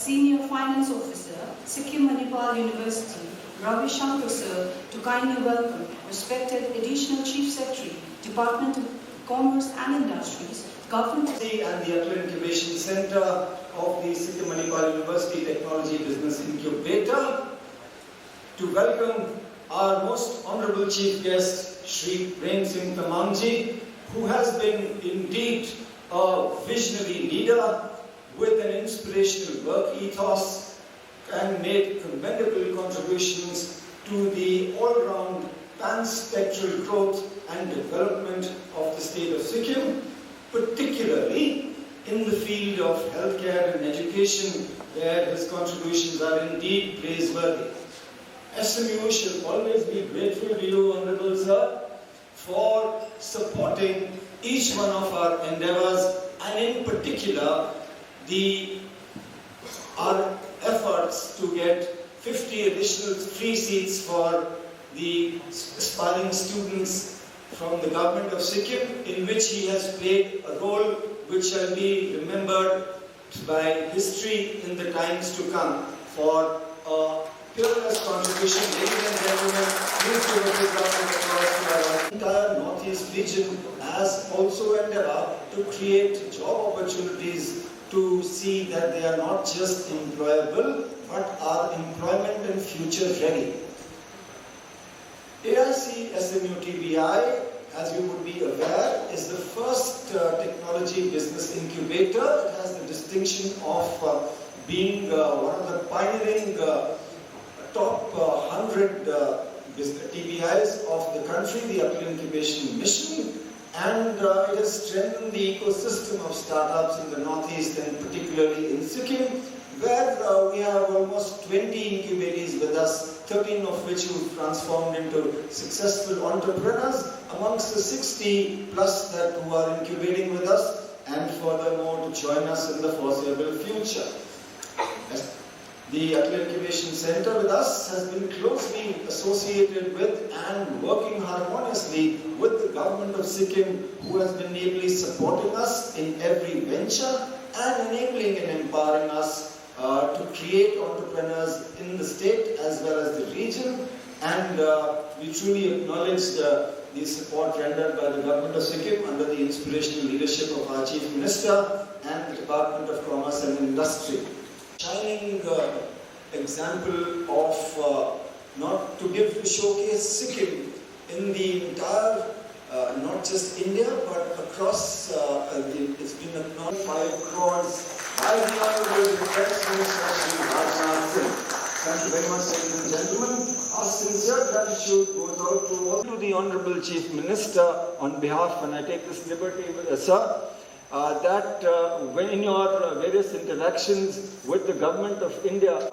Senior Finance Officer, Sikkim University, Ravi Shankar sir, to kindly welcome respected Additional Chief Secretary, Department of Commerce and Industries, Government and the Atelier Incubation Center of the Sikkim University Technology Business Incubator, to welcome our most honorable chief guest, Shri Prem Singh Golay, who has been indeed a visionary leader with an inspirational work ethos and made commendable contributions to the all-round pan-spectral growth and development of the state of Sikkim, particularly in the field of healthcare and education, where his contributions are indeed praiseworthy. SMU shall always be grateful to you, Honorable Sir, for supporting each one of our endeavors, and in particular our efforts to get 50 additional free seats for the aspiring students from the government of Sikkim, in which he has played a role which shall be remembered by history in the times to come for a peerless contribution. Ladies and gentlemen, please give a big round of applause to our entire Northeast region, as also endeavor to create job opportunities, to see that they are not just employable but are employment and future ready. AIC SMU TBI, as you would be aware, is the first technology business incubator. It has the distinction of being one of the pioneering top 100 TBIs of the country, the Atelier Incubation Mission, and it has strengthened the ecosystem of startups in the Northeast and particularly in Sikkim, where we have almost 20 incubators with us, 13 of which we've transformed into successful entrepreneurs, amongst the 60 plus that who are incubating with us, and furthermore to join us in the foreseeable future. The Atelier Incubation Center with us has been closely associated with and working harmoniously with the government of Sikkim, who has been ably supporting us in every venture and enabling and empowering us to create entrepreneurs in the state as well as the region. And we truly acknowledge the support rendered by the government of Sikkim under the inspirational leadership of our Chief Minister and the Department of Commerce and Industry. Shining example of not to give to showcase Sikkim in the entire, not just India, but across, it's been acknowledged 5 crores by the Honorable Press Minister Shri. Thank you very much, ladies and gentlemen. Our sincere gratitude goes out to the Honorable Chief Minister on behalf, and I take this liberty, sir, that when in your various interactions with the Government of India,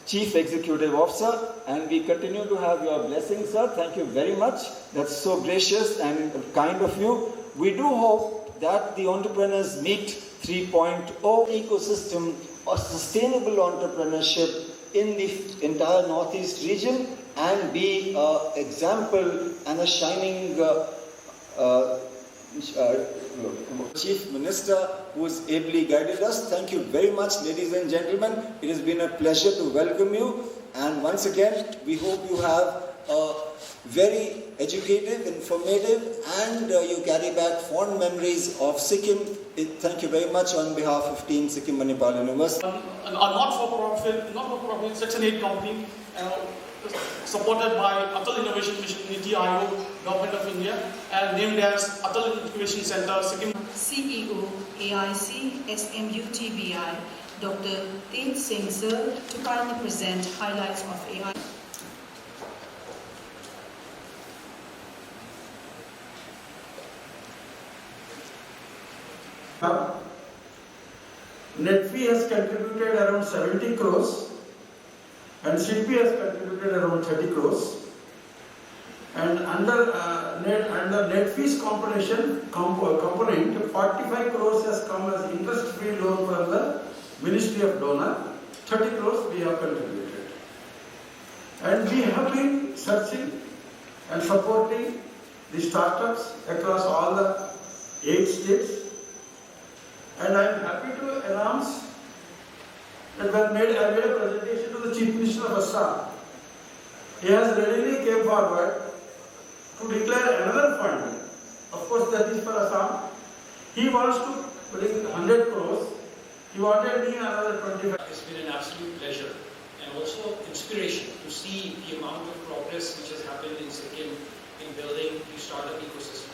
Chief Executive Officer, and we continue to have your blessings, sir. Thank you very much. That's so gracious and kind of you. We do hope that the Entrepreneurs Meet 3.0 ecosystem of sustainable entrepreneurship in the entire Northeast region and be an example and a shining Chief Minister who has ably guided us. Thank you very much, ladies and gentlemen. It has been a pleasure to welcome you, and once again we hope you have a very educative, informative, and you carry back fond memories of Sikkim. Thank you very much on behalf of Team Sikkim Manipal University. A not-for-profit Section 8 company supported by Atal Innovation Mission, Niti Aayog, Government of India, and named as Atal Incubation Center, Sikkim. CEO, AIC, SMU TBI, Dr. Prem Singh sir, to kindly present highlights of AI. Net fee has contributed around 70 crores and CP has contributed around 30 crores. And under net fees component, 45 crores has come as interest-free loan from the Ministry of Donor. 30 crores we have contributed. And we have been searching and supporting the startups across all the 8 states. And I am happy to announce that I made a presentation to the Chief Minister of Assam. He has readily came forward to declare another fund. Of course, that is for Assam. He wants to bring 100 crores. He wanted me another 25. It's been an absolute pleasure and also inspiration to see the amount of progress which has happened in Sikkim in building the startup ecosystem.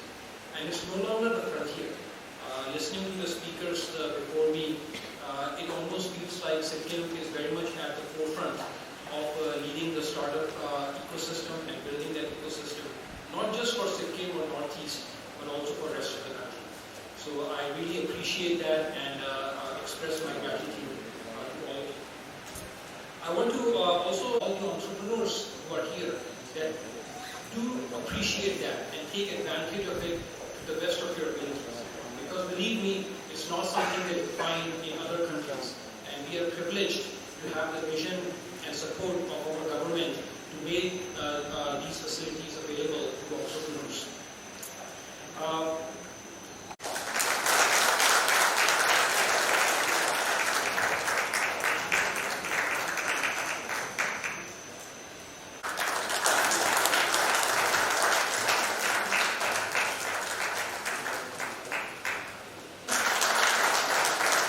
And it's no longer the frontier. Listening to the speakers before me, it almost feels like Sikkim is very much at the forefront of leading the startup ecosystem and building that ecosystem, not just for Sikkim or Northeast, but also for the rest of the country. So I really appreciate that and express my gratitude to all of you. I want to also all the entrepreneurs who are here that do appreciate that and take advantage of it to the best of your abilities. Because believe me, it's not something that you find in other countries. And we are privileged to have the vision and support of our government to make these facilities available to entrepreneurs.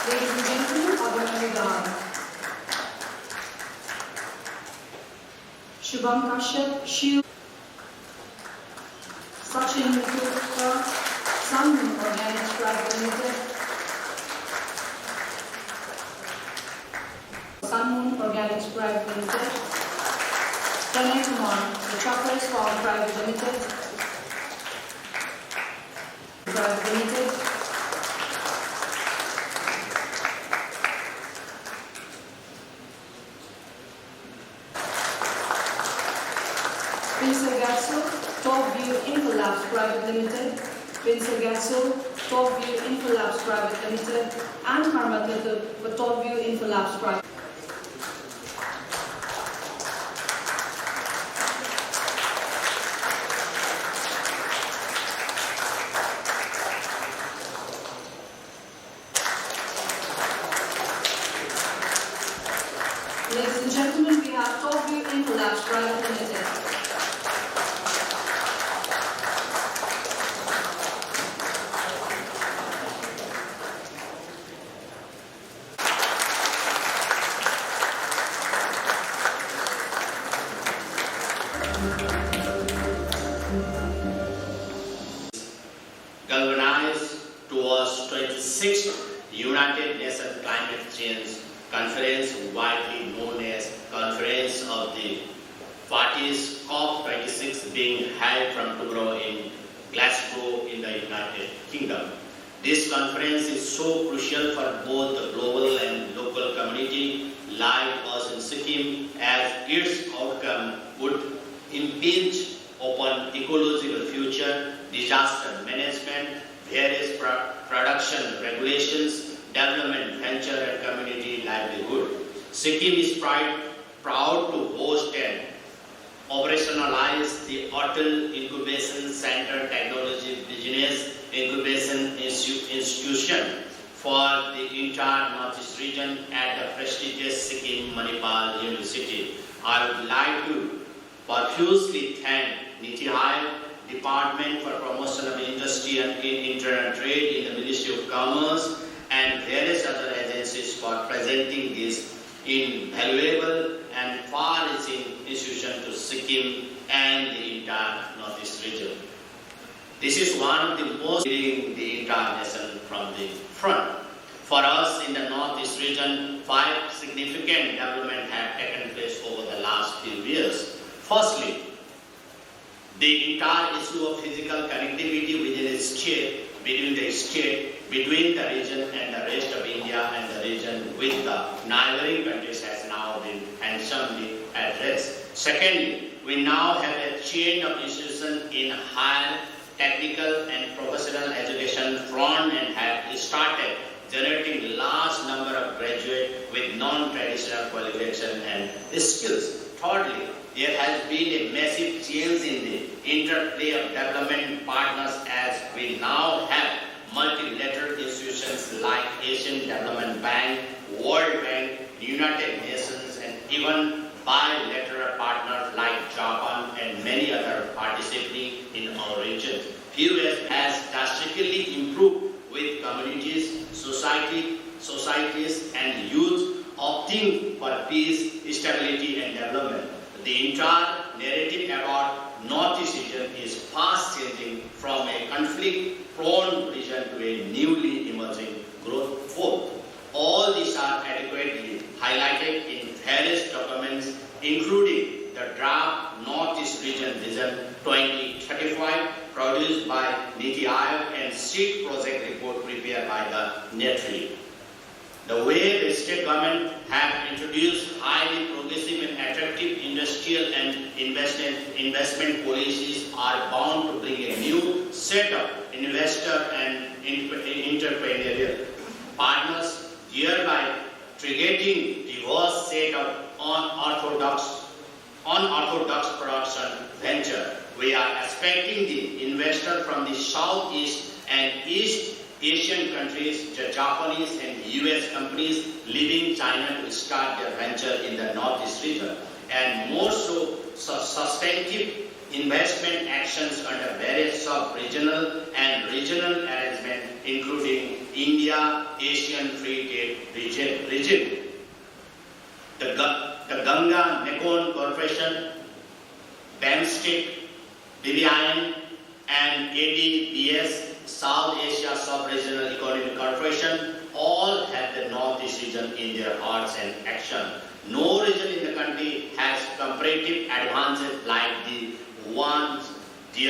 Ladies and gentlemen, honorary guard. Shubham Kashyap, Shiv, Sachin Mukherjee, Chaang Organics Private Limited, Sunmoon Organics Private Limited, Pranay Kumar, the Choppers Farm Private Limited, Private Limited, Prince Gatso, Top View Infolabs Private Limited, Prince Gatso, Top View Infolabs Private Limited, and Harmatata for Top View Infolabs Private. Ladies and gentlemen, we have Top View Infolabs Private Limited. Galvanized towards 26th United Nations Climate Change Conference, widely known as Conference of the Parties, COP26, being held from tomorrow in Glasgow in the United Kingdom. This conference is so crucial for both the global and local community like us in Sikkim, as its outcome would impinge upon ecological future, disaster management, various production regulations, development venture and community livelihood. Sikkim is proud to host and operationalize the Atal Incubation Center Technology Business Incubation Institution for the entire Northeast region at the prestigious Sikkim Manipal University. I would like to profusely thank Niti Aayog, Department for Promotion of Industry and International Trade in the Ministry of Commerce and various other agencies for presenting this invaluable and far-reaching institution to Sikkim and the entire Northeast region. This is one of the most leading the entire nation from the front. For us in the Northeast region, 5 significant developments have taken place over the last few years. Firstly, the entire issue of physical connectivity within a state, between the state, between the region and the rest of India and the region with the neighboring countries has now been handsomely addressed. Secondly, we now have a chain of institutions in higher technical and professional education front and have started generating large number of graduates with non-traditional qualification and skills. Thirdly, there has been a massive change in the interplay of development partners as we now have multilateral institutions like Asian Development Bank, World Bank, United Nations and even bilateral partners like Japan and many other participating in our region. POS has drastically improved with communities, societies and youth opting for peace, stability and development. The entire narrative about Northeast region is fast changing from a conflict-prone region to a newly emerging growth pole. All these are adequately highlighted in various documents, including the draft Northeast Region Vision 2035 produced by Niti Aayog and Seed Project report prepared by the NETRI. The way the state government have introduced highly progressive and attractive industrial and investment policies are bound to bring a new set of investor and entrepreneurial partners, thereby triggering diverse set of unorthodox production venture. We are expecting the investor from the Southeast and East Asian countries, the Japanese and US companies leaving China to start their venture in the Northeast region, and more so substantive investment actions under various sub-regional and regional arrangements, including India Asian Free Trade region. The Ganga Mekong Corporation, BAMSTEC, BBIN and ADBS, South Asia Sub-Regional Economic Corporation, all have the Northeast region in their hearts and action. No region in the country has comparative advantages like the ones the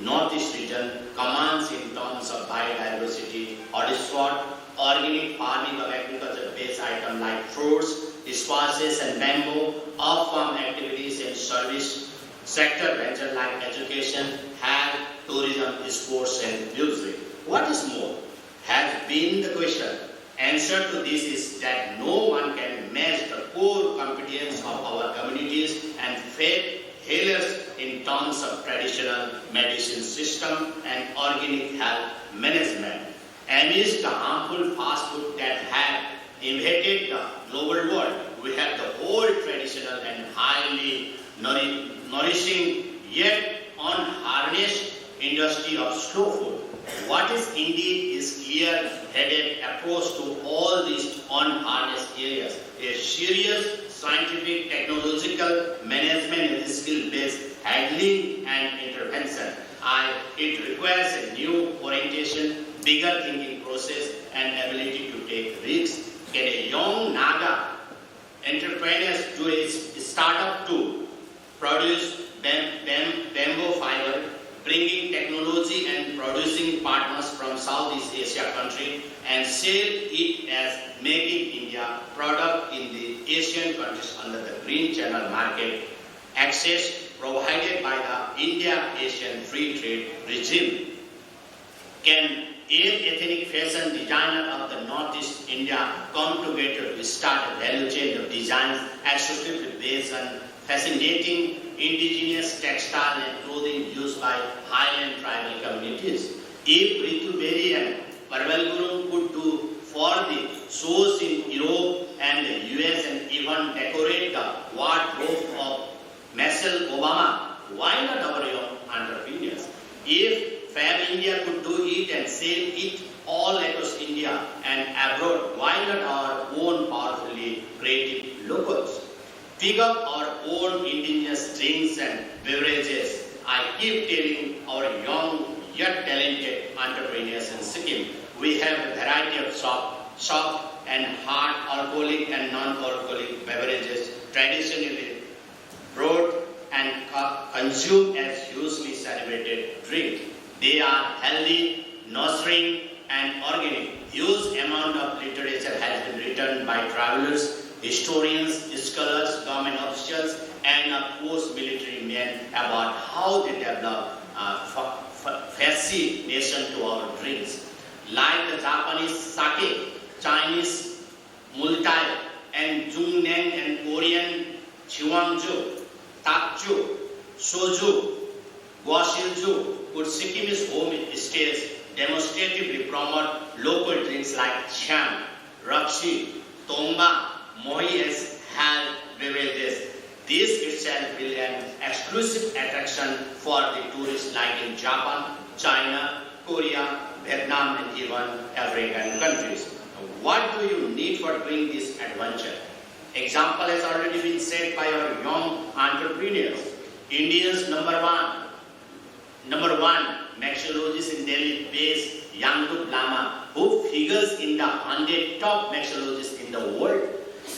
Northeast region commands in terms of biodiversity, hotspot, organic farming of agriculture-based items like fruits, spices and bamboo, off-farm activities and service sector venture like education, health, tourism, sports and music. What is more has been the question. Answer to this is that no one can match the core competence of our communities and faith healers in terms of traditional medicine system and organic health management. Amidst the harmful fast food that have invaded the global world, we have the old traditional and highly nourishing yet unharnessed industry of slow food. What is indeed is clear-headed approach to all these unharnessed areas, a serious scientific, technological, management and skill-based handling and intervention. It requires a new orientation, bigger thinking process and ability to take risks. Can a young Naga entrepreneurs do a startup to produce bamboo fiber, bringing technology and producing partners from Southeast Asia country and sell it as Make in India product in the Asian countries under the Green Channel market access provided by the India-Asian Free Trade regime? Can eight ethnic fashion designers of the Northeast India come together to start a value chain of designs exclusively based on fascinating indigenous textile and clothing used by highland tribal communities? If Ritu Berry and Parval Guru could do for the shows in Europe and the US and even decorate the wardrobe of Michelle Obama, why not our young entrepreneurs? If Fab India could do it and sell it all across India and abroad, why not our own powerfully creative locals? Pick up our own indigenous drinks and beverages. I keep telling our young yet talented entrepreneurs in Sikkim, we have a variety of soft and hard alcoholic and non-alcoholic beverages traditionally brewed and consumed as hugely celebrated drink. They are healthy, nourishing and organic. Huge amount of literature has been written by travelers, historians, scholars, government officials and post-military men about how they develop fascination to our drinks. Like the Japanese sake, Chinese multai and Jungneng and Korean Chuangju, Takju, Soju, Guashilju, good Sikkimese homestays demonstratively promote local drinks like Chaang, Raksi, Tonga, Moyes have beverages. This itself will be an exclusive attraction for the tourists like in Japan, China, Korea, Vietnam and even African countries. What do you need for doing this adventure? Example has already been set by our young entrepreneurs. India's number one mixologist in Delhi based Yangdup Lama, who figures in the 100 top mixologists in the world.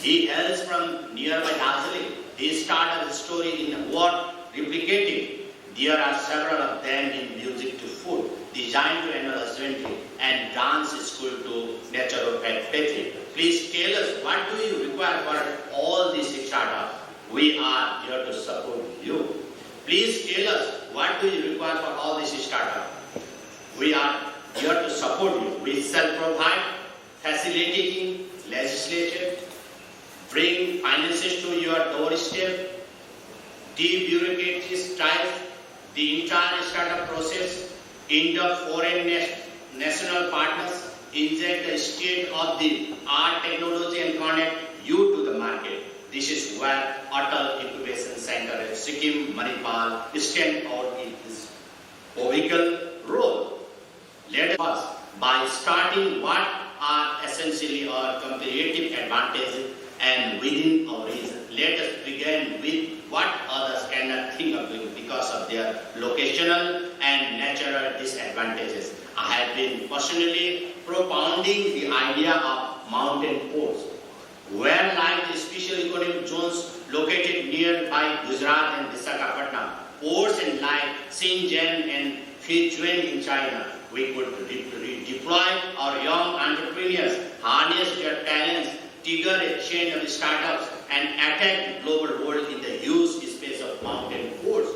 He hails from nearby Darjeeling. He started his story in word replicating. There are several of them in music to food, designed to animal husbandry, and dance school to naturopathy. Please tell us, what do you require for all these startups? We are here to support you. Please tell us, what do you require for all these startups? We are here to support you. We shall provide facilitating legislation, bring finances to your doorstep, de-bureaucratize strife, the entire startup process, induct foreign national partners, inject the state-of-the-art technology and connect you to the market. This is where Atal Incubation Center at Sikkim, Manipal stand out in its pivotal role. Let us, by starting what are essentially our comparative advantages and within our region, let us begin with what others cannot think of doing because of their locational and natural disadvantages. I have been personally propounding the idea of mountain ports, where like the special economic zones located nearby Gujarat and Visakhapatnam, ports and like Shenzhen and Sichuan in China, we could deploy our young entrepreneurs, harness their talents, trigger a chain of startups, and attack the global world in the huge space of mountain ports.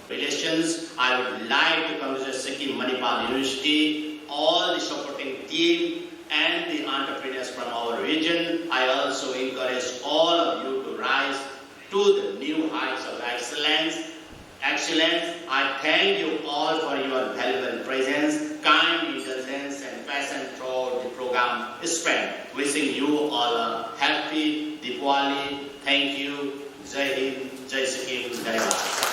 Relations, I would like to congratulate Sikkim Manipal University, all the supporting team, and the entrepreneurs from our region. I also encourage all of you to rise to the new heights of excellence. I thank you all for your valuable presence, kind indulgence, and passion throughout the program spent. Wishing you all a happy Diwali. Thank you. Jai Hind, Jai Sikkim, Jai Bharat.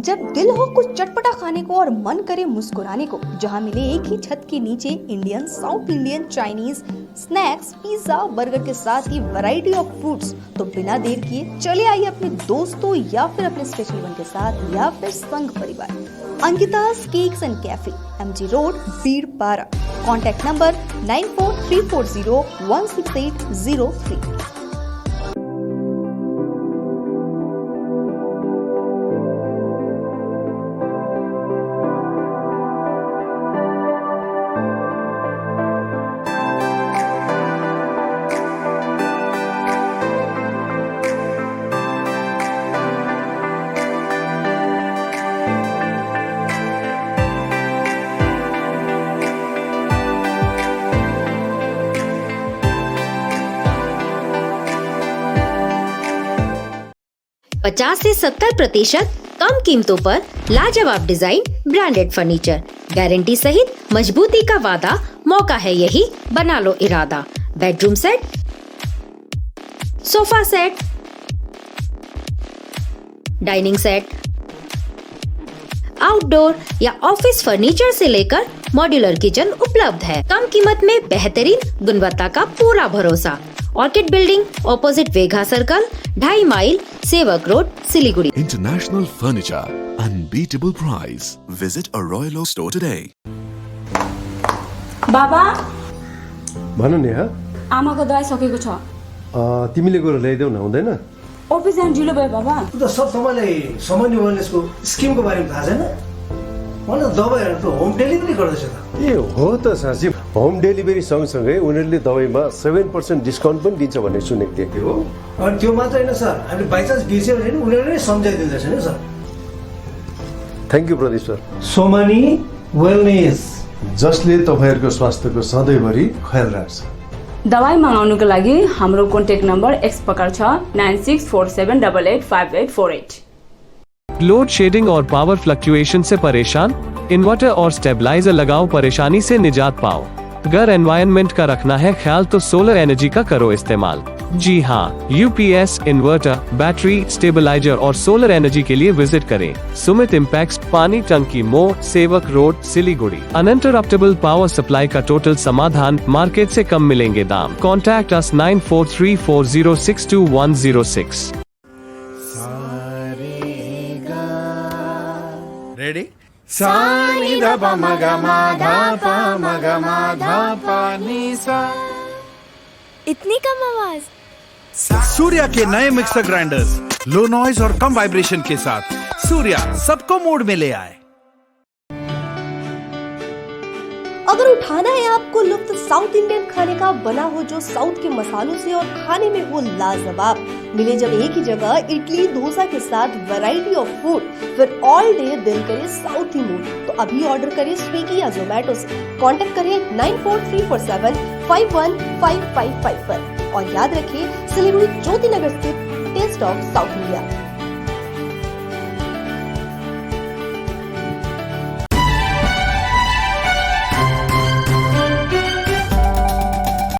जब दिल हो कुछ चटपटा खाने को और मन करे मुस्कुराने को, जहां मिले एक ही छत के नीचे Indian, south Indian, Chinese, snacks, pizza, burger के साथ ही वैरायटी ऑफ फूड्स, तो बिना देर किए चले आइए अपने दोस्तों या फिर अपने स्पेशल वन के साथ या फिर Sangh Parivar. Ankita's cakes and cafe, MG road, Birpara. Contact number 9434016803। पचास से 70% कम कीमतों पर लाजवाब डिजाइन, ब्रांडेड फर्नीचर, गारंटी सहित मजबूती का वादा। मौका है यही, बना लो इरादा। Bedroom set, sofa set, dining set, outdoor या ऑफिस फर्नीचर से लेकर मॉड्यूलर किचन उपलब्ध है। कम कीमत में बेहतरीन गुणवत्ता का पूरा भरोसा। ऑर्किड बिल्डिंग, ऑपोजिट वेघा circle, 2.5 mile, Sevoke road, Siliguri. International furniture, unbeatable price. Visit a Royal Oak store today. बाबा भन नेहा, आमाको दबाई सकेको छ। तिमीले गएर ल्याइदेऊ न, हुँदैन? अफिस जान ढिलो भयो बाबा। त सब तपाईँलाई सामान्य वेलनेसको स्किमको बारेमा थाहा छैन? मलाई दबाईहरू त होम डेलिभरी गर्दैछ त। ए हो त साँच्ची, होम डेलिभरी सँगसँगै उनीहरूले दबाईमा 7% डिस्काउन्ट पनि दिन्छ भन्ने सुनेको थिएँ। हो, अनि त्यो मात्र होइन सर, हामीले बाइचान्स बिर्स्यौँ भने उनीहरूले नै सम्झाइदिँदैछ नि sir. Thank you Pradeep sir. Somani wellness, जसले तपाईँहरूको स्वास्थ्यको सधैँभरि ख्याल राख्छ। दबाई मगाउनुको लागि हाम्रो कन्ट्याक्ट नम्बर एक्स प्रकार छ 9647885848। लोड शेडिंग और पावर फ्लक्चुएशन से परेशान? इन्वर्टर और स्टेबलाइजर लगाओ, परेशानी से निजात पाओ। अगर एनवायरनमेंट का रखना है ख्याल तो सोलर एनर्जी का करो इस्तेमाल। जी हाँ, यूपीएस, इन्वर्टर, बैटरी, स्टेबलाइजर और सोलर एनर्जी के लिए विजिट करें सुमित इम्पैक्स, पानी टंकी मोड़, सेवक road, Siliguri. Uninterruptible power supply का टोटल समाधान, मार्केट से कम मिलेंगे दाम। Contact us 9434062106। रेडी? सा नि ध प म ग म ध प म ग म ध प नि सा। इतनी कम आवाज। सूर्या के नए मिक्सर ग्राइंडर्स, लो नॉइज और कम वाइब्रेशन के साथ सूर्या सबको मोड में ले आए। अगर उठाना है आपको लुत्फ साउथ इंडियन खाने का, बना हो जो साउथ के मसालों से और खाने में हो लाजवाब, मिले जब एक ही जगह इडली डोसा के साथ वैरायटी ऑफ फूड, फिर ऑल डे दिल करे साउथ ही मूड, तो अभी ऑर्डर करें स्विगी या जोमेटो से। कांटेक्ट करें 9434751555 पर और याद रखिए सिलीगुड़ी ज्योति नगर स्थित टेस्ट ऑफ साउथ इंडिया।